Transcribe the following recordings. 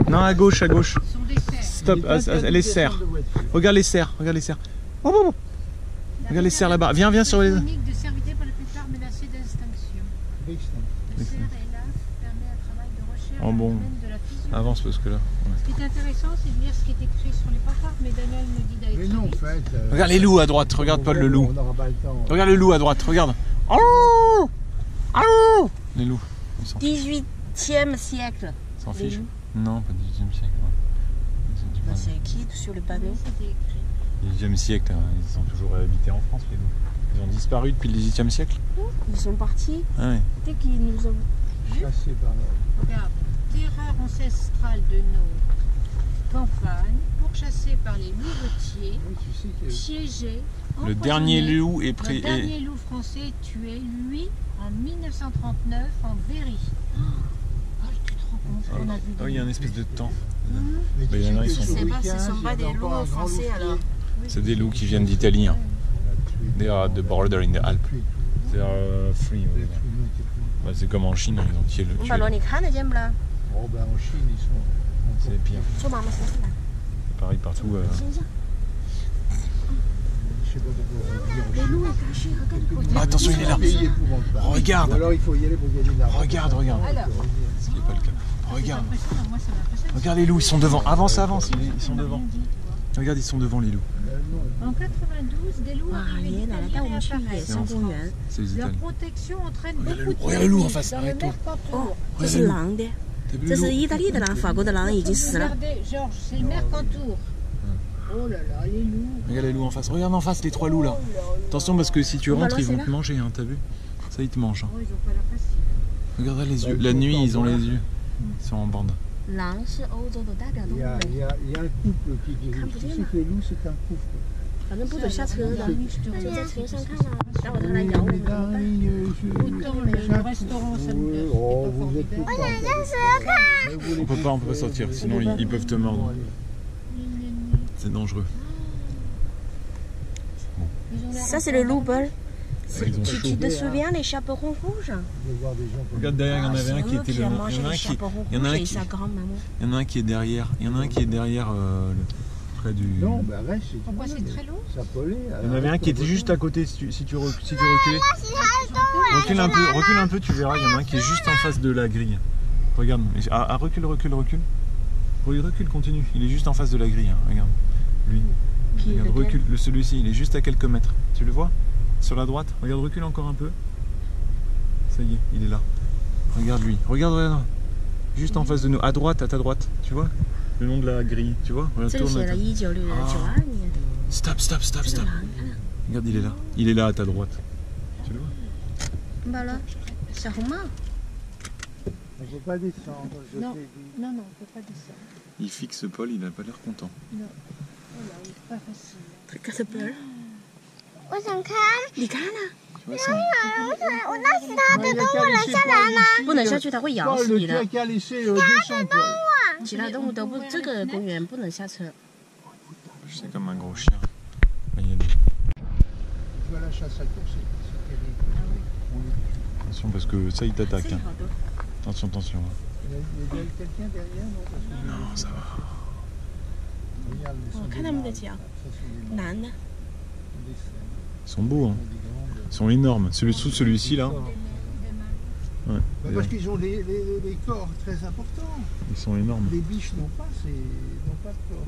Non, à gauche, à gauche. Stop, les cerfs. Regarde les cerfs, regarde les cerfs. Oh, oh, oh. Regarde les cerfs là-bas. Viens, viens sur les... de cervidés par la plupart menacés d'extinction. Le cerf, hélas, permet un travail de recherche Oh bon, dans le domaine de la physiologie. avance parce que là... Ce qui est intéressant, c'est de lire ce qui est écrit sur les pancartes, mais Daniel me dit d'aller très vite. Regarde les loups à droite, regarde Paul le loup. Regarde le loup à droite, regarde. Oh, oh. Les loups. 18e siècle. S'en fiche. Non, pas 18e siècle. Bah, c'est écrit sur le panneau. 18e siècle, hein. Ils ont toujours habité en France, les loups. Ils ont disparu depuis le 18e siècle. Ils sont partis Ah ouais. dès qu'ils nous ont chassés par là. Regarde, terreur ancestrale de nos campagnes, pourchassés par les louvetiers, piégés. Le dernier loup est Le dernier loup français tué, lui, en 1939 en Berry. Oh, tu te rends compte qu'on a vu des... Oh, il y a une espèce de temps. Mais il y en a, ils sont... Je sais pas, ce sont pas des loups français alors. C'est des loups qui viennent d'Italie. Hein. They are at the border in the Alps. They are free. Bah, c'est comme en Chine, ils ont tué le... 把罗你看得见不啦？ C'est pire. 说妈妈身上来。 Pareil partout. Ah, attention, il est là. Regarde. Regarde, regarde. Ce qui n'est pas le cas. Regarde. Regarde les loups, ils sont devant. Avance, avance. Ils sont devant. Regarde, ils sont devant les loups. En 92, des loups arrivés d'Italie réapparaissent. C'est les Leur Italiens. protection entraîne beaucoup de Regarde le loup en face, dans le arrête-toi. Mercantour. 这是狼的，这是意大利的狼，法国的狼已经死了。 Regardez, Georges, c'est le Mercantour. Oh là là, les loups. Regarde les loups en face. Regarde en face les trois loups là. Attention parce que si tu rentres, ils vont te manger, hein, t'as vu? Ça, ils te mangent. Hein. Oh, ils ont pas l'air facile. Regarde les yeux. La nuit, ils ont les yeux. Ils sont en bande. 狼是欧洲的代表动物。 Il y a un couple qui dirige. Tu sais que les loups, c'est un couple. 反正不准下车的，就在车上看啊，待会儿他来咬我们怎么办？ Autant le restaurant, ça me plaît. Oh, vous êtes tout On peut pas sortir, sinon ils peuvent te mordre. C'est dangereux. Ça c'est le loup-bol. Ils ont Tu chaud. te souviens les chaperons rouges? Regarde derrière, il y en avait un qui était qui a devant. mangé les chaperons Il y en a rouges un et qui... sa grand-maman. Il y en a un qui est derrière. Il y en a un qui est derrière près du. Non, ben reste. Pourquoi c'est très long? Ça collait. Il y en avait un qui était juste à côté. Si tu reculais. Recule un peu, tu verras. Il y en a un qui est juste en face de la grille. Regarde. Recule. Recule, continue. Il est juste en face de la grille. Hein. Regarde. Lui. Regarde, recule. Celui-ci, il est juste à quelques mètres. Tu le vois? Sur la droite. Regarde, recule encore un peu. Ça y est, il est là. Regarde lui. Regarde. Juste en face de nous. À droite, à ta droite. Tu vois? Le long de la grille. Tu vois? Regarde, 这里写了1992年。 Stop. Regarde, il est là. Il est là à ta droite. Tu le vois? Bah là, 小红帽。 On ne peut pas descendre. Je Non. t'ai dit. Non, on peut pas descendre. Il fixe Paul, il a pas l'air content. Non. Oh là, c'est pas facile. 这个是 bird。我想看，你看啊， Tu vois ça? 我那其他的动物能下来吗？不能下去，它会咬 Paul, 死你 tu as 的。 qu'à laisser descendre. Paul. 其他动物都不，这个公园不能下车。 C'est comme un gros chien. Il y a des... Tu vas à la chasse à course, c'est terrible. Attention parce que ça il t'attaque. Hein. Attention. Il y a quelqu'un derrière, non? Parce que Non, ça va. regarde, ils sont 我看他们的脚， ça sont des 男的。 Ils sont beaux, hein. Ils sont énormes. Celui-ci là. Ouais. Bah parce qu'ils ont les corps très importants. Ils sont énormes. Les biches n'ont pas de corps.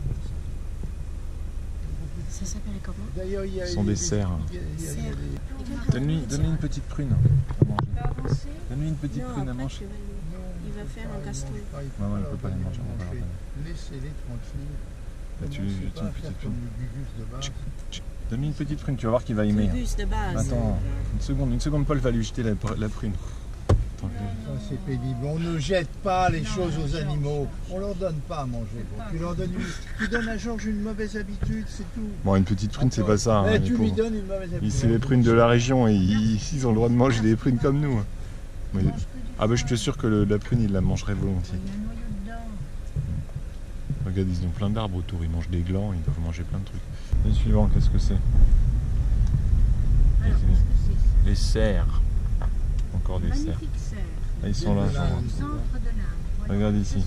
Ça s'appelle comment? D'ailleurs, il y a Ce sont des cerfs. il y a des- Donne-lui une petite prune à manger. Donne-lui une petite Non, prune à après manger. il va faire un gaston. Maman, elle peut pas les manger, on va pas leur donner. Laissez-les tranquilles. Là, tu lui Commencez jettes pas à une faire petite comme prune. le Gugus de base. Donne-lui une petite prune, tu vas voir qu'il va aimer. Hein. Gugus de base. Attends, une seconde, Paul va lui jeter la prune. Attends, Ça, c'est pénible. On ne jette pas les choses aux animaux. On leur donne pas à manger. Bon, tu donnes à Georges une mauvaise habitude, c'est tout. Bon, une petite prune, c'est pas ça. Hein, Eh, les tu lui pauvres. donnes une mauvaise habitude. C'est les prunes de la région et ils ont le droit de manger des prunes comme nous. Hein. Mais- ah bah je te sûr que la prune il la mangerait volontiers. Il y a un noyau dedans. Regarde, ils ont plein d'arbres autour, ils mangent des glands, ils doivent manger plein de trucs. Le suivant, qu'est-ce que c'est? Alors, qu'est-ce que c'est? Les cerfs. Encore des cerfs. Magnifique cerf. Là, ils sont là. Au centre de l'Inde. Regarde ici.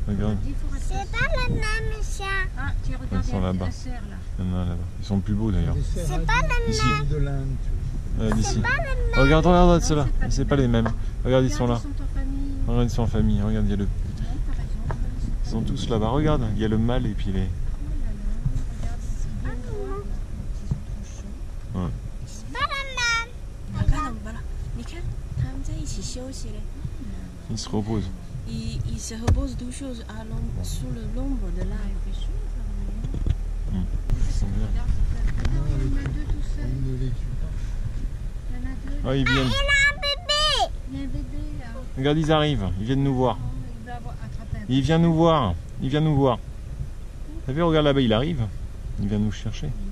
Regarde. C'est pas le même chien. Ah, tu regardes, Ils sont là-bas. la serre là. Il y en a là-bas. Ils sont plus beaux d'ailleurs. C'est pas le Ici. même. de l'Inde, tu vois. Regarde ici. Pas le même. Regarde, regarde ceux-là. C'est pas les mêmes. Regarde, ils sont là. Ils sont en famille. Regarde, ils sont en famille. Regarde, il y a le... Non, t'as raison. Ils sont tous là-bas. Regarde, il y a le mâle et puis les... Ouais. C'est pas le même. Regarde, voilà. Regarde, 他们在一起休息嘞。 Ils se reposent. Ils se reposent tous sous l'ombre de l'arbre. Ils sont bien. Il y en a deux tout seuls. Il ne les tue pas. Il y en a deux. Ah, ils viennent. Il a un bébé. Il y a un bébé là. Regarde, ils arrivent. Ils viennent nous voir. Il va attraper un Il vient nous voir. Il vient nous voir. T'as vu, regarde là-bas, il arrive. Il vient nous chercher. bébé.